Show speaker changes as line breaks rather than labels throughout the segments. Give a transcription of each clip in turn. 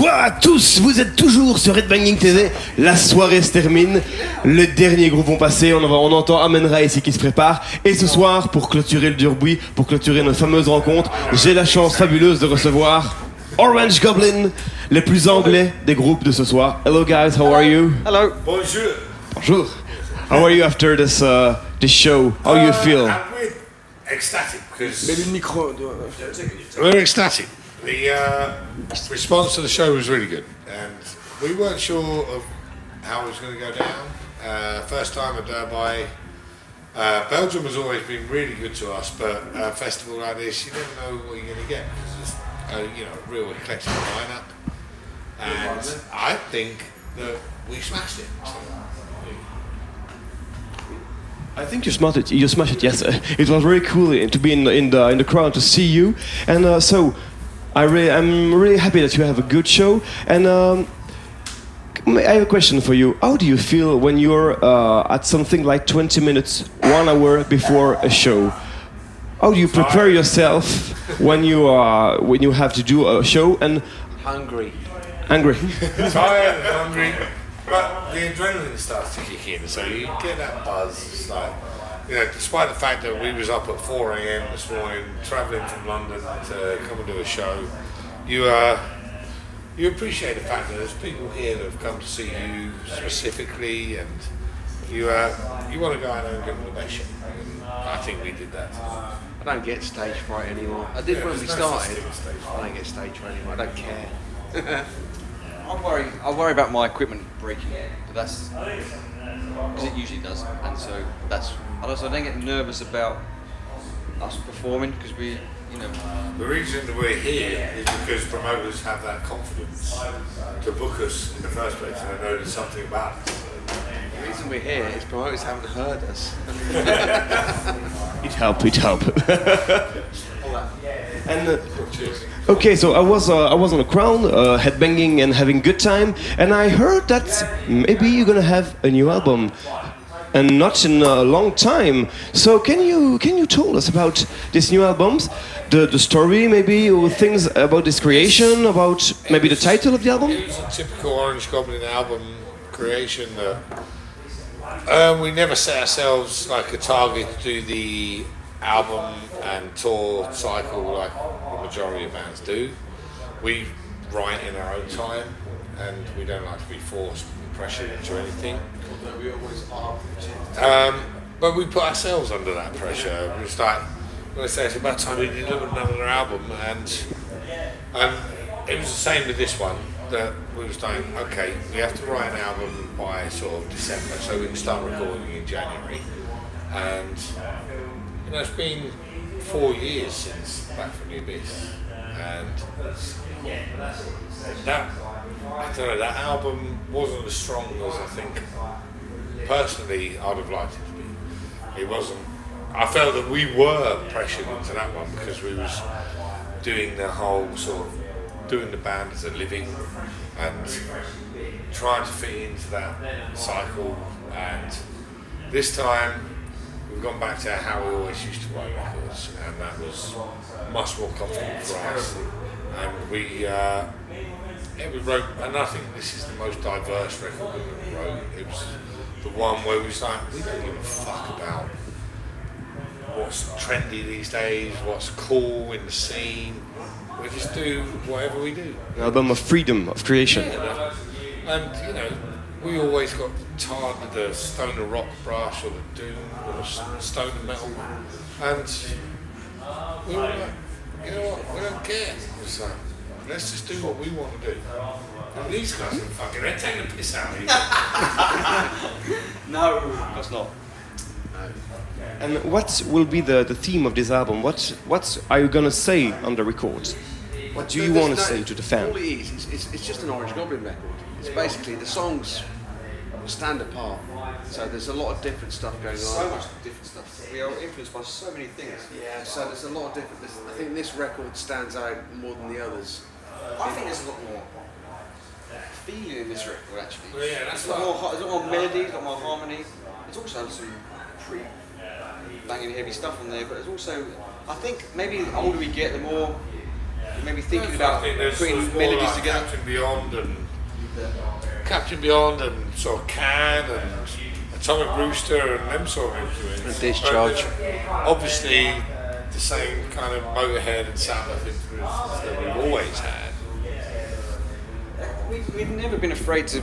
Bonsoir à tous, vous êtes toujours sur Headbanging TV, la soirée se termine, les derniers groupes vont passer, on entend Amenra ici qui se prépare, et ce soir, pour clôturer le Durbuy, pour clôturer notre fameuse rencontre, j'ai la chance fabuleuse de recevoir Orange Goblin, les plus anglais des groupes de ce soir. Hello guys, how are you?
Hello.
Bonjour.
Bonjour. How are you after this show? How you feel?
We're ecstatic because
Maybe micro.
we're ecstatic. The response to the show was really good, and we weren't sure of how it was going to go down. First time at Durbuy. Belgium has always been really good to us, but a festival like this, you never know what you're going to get because it's a real eclectic lineup, and I think that we smashed it. So,
I think you smashed it. You smashed it. Yes, it was very cool to be in the crowd to see you, and so I'm really happy that you have a good show. And I have a question for you. How do you feel when you're at something like 20 minutes, 1 hour before a show? How do you prepare yourself when you have to do a show and
Hungry.
angry?
tired and hungry, but the adrenaline starts to kick in, so you get that buzz. It's like, despite the fact that we was up at 4 a.m. this morning, travelling from London to come and do a show, you appreciate the fact that there's people here that have come to see you specifically, and you want to go out there and give them the best shot. And I think we did that.
I don't get stage fright anymore. I did when we started. I don't get stage fright anymore. I don't care. I worry about my equipment breaking, but that's because it usually does, and so that's. I don't get nervous about us performing because we.
The reason that we're here is because promoters have that confidence to book us in the first place, and they know there's something about it.
The reason we're here is promoters haven't heard us.
It helped. And okay, so I was on the crowd, headbanging and having good time, and I heard that maybe you're gonna have a new album, and not in a long time. So can you tell us about this new albums, the story maybe, or things about this creation, about maybe the title of the album?
It was a typical Orange Goblin album creation that we never set ourselves like a target to do the album and tour cycle like the majority of bands do. We write in our own time, and we don't like to be forced and pressured into anything. We always are. But we put ourselves under that pressure. We start. When I say it's about time we delivered another album, and it was the same with this one. That we were saying, okay, we have to write an album by sort of December, so we can start recording in January. And it's been 4 years since Back from the Abyss, and that album wasn't as strong as I think personally I'd have liked it to be. It wasn't. I felt that we were pressured into that one because we was doing the whole sort of doing the band as a living and trying to fit into that cycle. And this time we've gone back to how we always used to write records, and that was much more comfortable for us. And we wrote, and I think this is the most diverse record we wrote. It was the one where we was like, we don't give a fuck about what's trendy these days, what's cool in the scene. We just do whatever we do.
An album of freedom, of creation.
Yeah, and we always got tired of the stoner rock brush or the doom or the stoner metal, and we were like, you know what, we don't care. It's like, let's just do what we want to do. And these guys are fucking, they're taking the piss out of you.
No, that's not.
And what will be the theme of this album? What are you gonna say on the record? What do you want to say to the fan?
All it is, it's just an Orange Goblin record. It's basically the songs stand apart. So there's a lot of different stuff going on. So much different stuff. We are influenced by so many things. Yeah. So there's a lot of different. I think this record stands out more than the others. I think there's a lot more feeling in this record actually.
Well, yeah, that's
there's a lot more melody, a lot more harmony. There's also some pretty banging heavy stuff on there, but there's also, I think maybe the older we get, the more maybe thinking about putting melodies together.
Captain Beyond and sort of Can and Atomic Rooster and them sort of influences.
And Discharge.
Obviously, the same kind of Motorhead and Sabbath influences that we've always had.
We've never been afraid to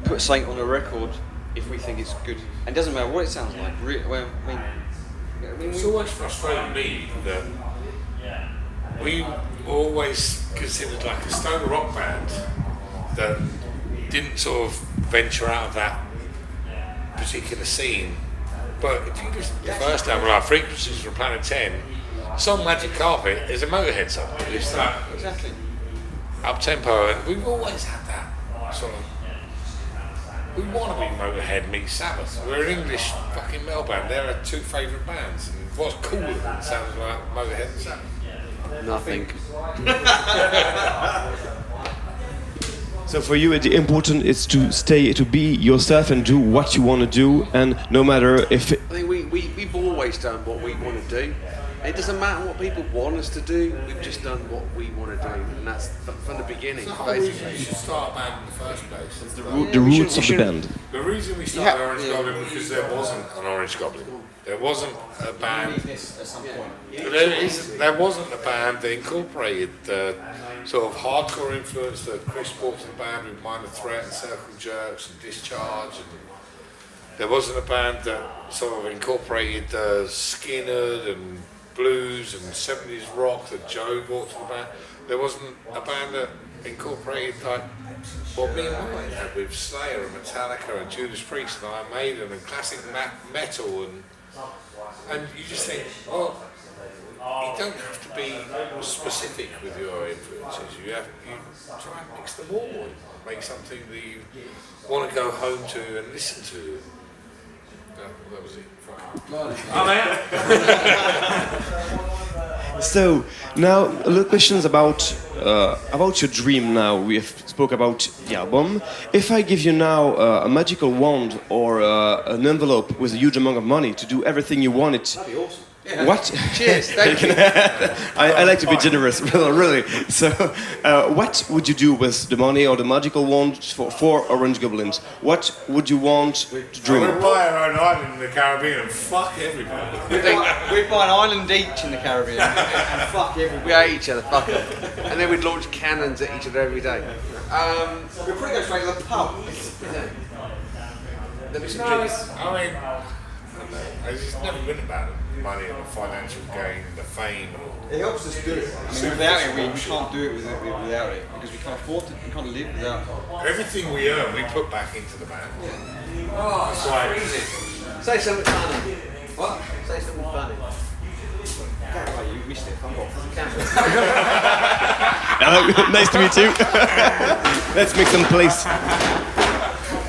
put something on a record if we think it's good. And it doesn't matter what it sounds like. Well, I mean,
It's always frustrated me that we were always considered like a stoner rock band that didn't sort of venture out of that particular scene. But if you listen to the first album, like Frequencies from Planet 10, song Magic Carpet is a Motorhead song. It's like
exactly.
up tempo, and we've always had that sort of. We want to be Motorhead meets Sabbath. We're an English fucking metal band. They're our two favourite bands. And what's cooler than sounds like Motorhead and Sabbath?
Nothing.
So for you, the important is to be yourself and do what you want to do, and no matter if.
I think we've always done what we want to do. It doesn't matter what people want us to do. We've just done what we want to do, and that's from the beginning.
It's the whole reason you should start a band in the first place.
It's the roots of the band.
The reason we started Orange Goblin because there wasn't an Orange Goblin. There wasn't a band.
At some point.
There wasn't a band that incorporated the sort of hardcore influence that Chris brought to the band with Minor Threat and Circle Jerks and Discharge. And there wasn't a band that sort of incorporated Skinner and blues and 70s rock that Joe brought to the band. There wasn't a band that incorporated like what me and Mike had with Slayer and Metallica and Judas Priest and Iron Maiden and classic metal and you just think, well, you don't have to be specific with your influences. You try and mix them all and make something that you want to go home to and listen to. That was it.
I'm out. So now a little questions about your dream. Now we have spoke about the album. If I give you now a magical wand or an envelope with a huge amount of money to do everything you wanted,
That'd be awesome. Yeah.
what?
Cheers, thank you.
I like to be generous, really. So, what would you do with the money or the magical wand for Orange Goblins? What would you want to dream
We'd
of?
buy our own island in the Caribbean and fuck everybody.
We'd buy an island each in the Caribbean and fuck everybody.
We hate each other, fuck them. And then we'd launch cannons at each other every day.
We'd probably go straight to the pub.
There'd be some drinks.
I mean, it's never been about money and the financial gain, the fame.
It helps us do it. I mean, without it, we can't do it without it because we can't afford to. We can't live without it.
Everything we earn, we put back into the band.
Oh,
That's why.
say something funny. What? Say something funny.
Oh, you missed it. Fuck off.
Hello, nice to meet you. Let's make some place.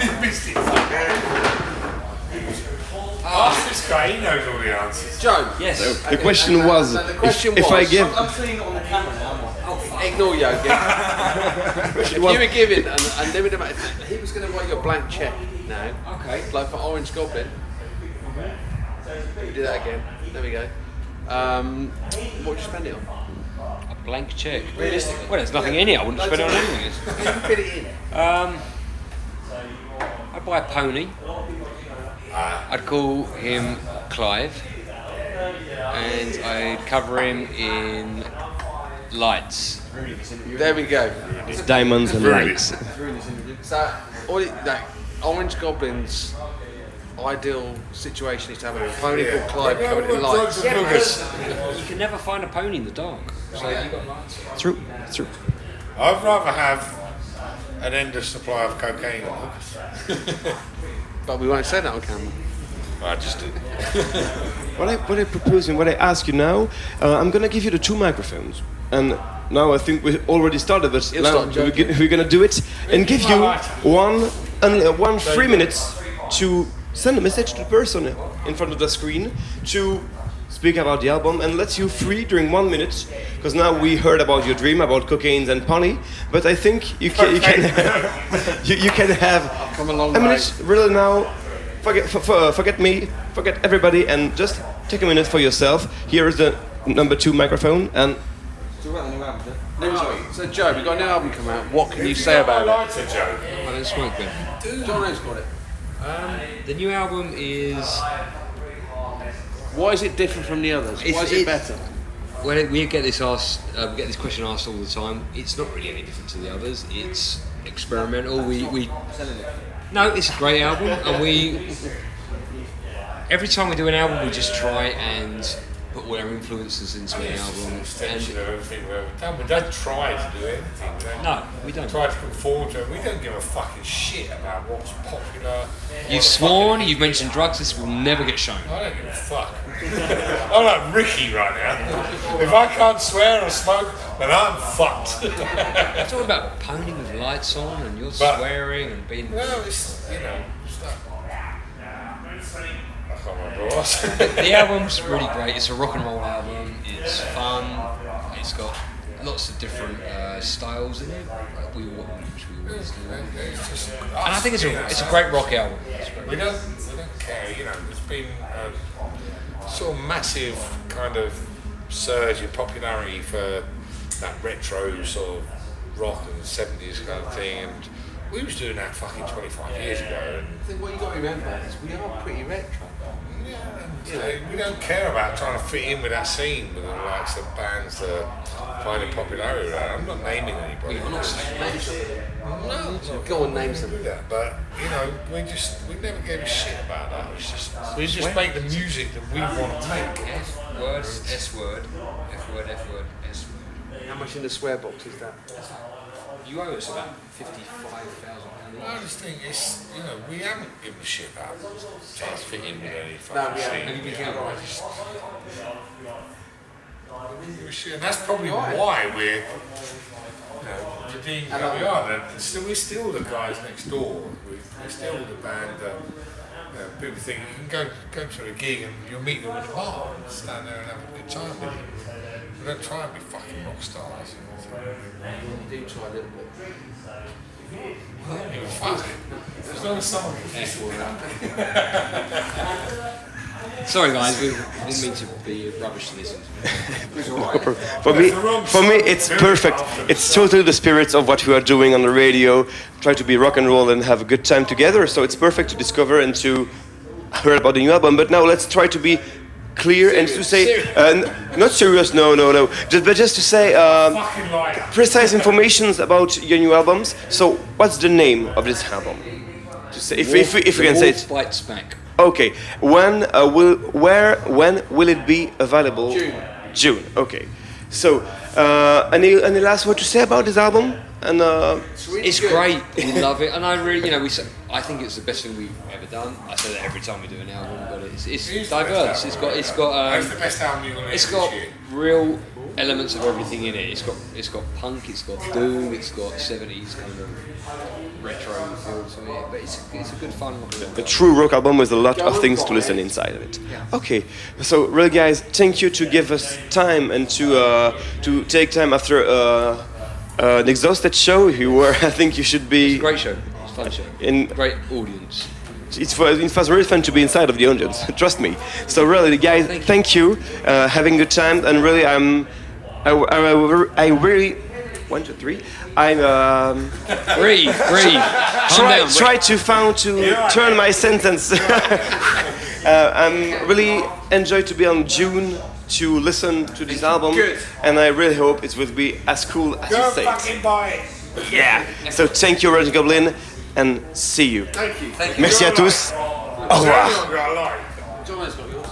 You missed it. Ask this guy, he knows all the answers.
Joe.
Yes.
So the question was,
the question
if I
was-
give.
I'm seeing it on the camera now.
Ignore you again. If you were giving, and they would have, he was going to write you a blank check now.
Okay.
Like for Orange Goblin. We do that again. There we go. What would you spend it on?
A blank check.
Realistically.
Well, there's nothing in it. I wouldn't spend it on anything.
You fit it in.
I'd buy a pony. I'd call him Clive, and I'd cover him in lights.
There we go.
Diamonds and lights.
So, Orange Goblin's ideal situation is to have a pony called Clive covered in lights.
You can never find a pony in the dark. So you've got lights.
True.
I'd rather have an endless supply of cocaine on hookers.
But we won't say that on camera.
I just did.
What I propose and what I ask you now, I'm gonna give you the two microphones, and now I think we already started, but
You'll
now
start,
we're gonna do it and give you one 3 minutes to send a message to the person in front of the screen to speak about the album, and let you free during 1 minute, because now we heard about your dream about cocaine and pony, but I think you can you can have
come a long
a
way.
minute really now. Forget me, forget everybody, and just take a minute for yourself. Here is the number 2 microphone, and
Talk about the new album.
So Joe, we've got a new album coming out. What can you say about it?
lighter, Joe.
I don't smoke then.
John Rose got it.
The new album is.
Why is it different from the others? Why is it better?
Well, we get this question asked all the time. It's not really any different to the others. It's experimental. No, it's a great album, and every time we do an album, we just try and put all our influences into an album.
Extension of everything we've ever done. We don't try to do anything.
We don't.
Try to conform to it. We don't give a fucking shit about what's popular.
You've sworn, you've mentioned drugs, this will never get shown.
I don't give a fuck. I'm like Ricky right now. If I can't swear or smoke, then I'm fucked.
It's all about poning with lights on and you're swearing and being...
Well, it's, it's like... I can't remember what I said.
The album's really great. It's a rock and roll album. It's fun. It's got lots of different styles in it. Which we always do. And I think it's a great rock album.
We don't care. There's been a sort of massive kind of surge in popularity for that retro sort of rock and 70s kind of thing, and we was doing that fucking 25 years ago.
I think what you got to remember is we are pretty retro.
We don't care about trying to fit in with that scene with the likes of bands that are finding popularity with that. I'm not naming anybody.
I'm not saying names of them.
No,
go on, name them.
But we never gave a shit about that. We just make the music that we want to make.
Word, S word, F word, F word, S word.
How much in the swear box is that?
You owe us about £55,000.
I just think it's, we haven't given a shit about trying to fit in with any
No,
fucking
we
scene.
haven't.
Have you been counting?
And that's probably why we're being how we are. We're still the guys next door. We're still the band that people think you can go to a gig and you'll meet them at the bar and stand there and have a good time with them. We don't try and be fucking rock stars.
You do try a little bit.
I don't give a fuck. As long as someone can feel that.
Sorry guys, we didn't mean to be rubbish to listen to.
For me, it's perfect. It's totally the spirit of what we are doing on the radio. Try to be rock and roll and have a good time together. So it's perfect to discover and to hear about the new album. But now let's try to be clear and to say, not serious, no. Just to say precise information about your new albums. So what's the name of this album? To say, if we can say it.
Bites back.
Okay. When will it be available? June. Okay. So, any last word to say about this album? And
it's great. We love it, and I really, I think it's the best thing we've ever done. I say that every time we do an album, but it's diverse. It's got
That's the best album you're gonna
it's
hear
got
this year.
real elements of everything in it. It's got punk, it's got doom, it's got 70s kind of retro feel to it. But it's a good fun rock and roll.
a true rock album with a lot of things to listen inside of it. Okay, so really, guys, thank you to give us time and to take time after an exhausted show. I think you should be.
It's a great show. It's a fun show. Great audience.
It was really fun to be inside of the audience. Trust me. So really, guys, thank you. Having a good time, and really, I really. 1, 2, 3.
Breathe.
Try to turn my sentence. I'm really enjoy to be on June to listen to this album, and I really hope it will be as cool as you say.
Fucking buy it.
Yeah. So thank you, Red Goblin, and see you.
Thank you.
Merci à tous. Au revoir.
Everyone got a like.
John has got yours.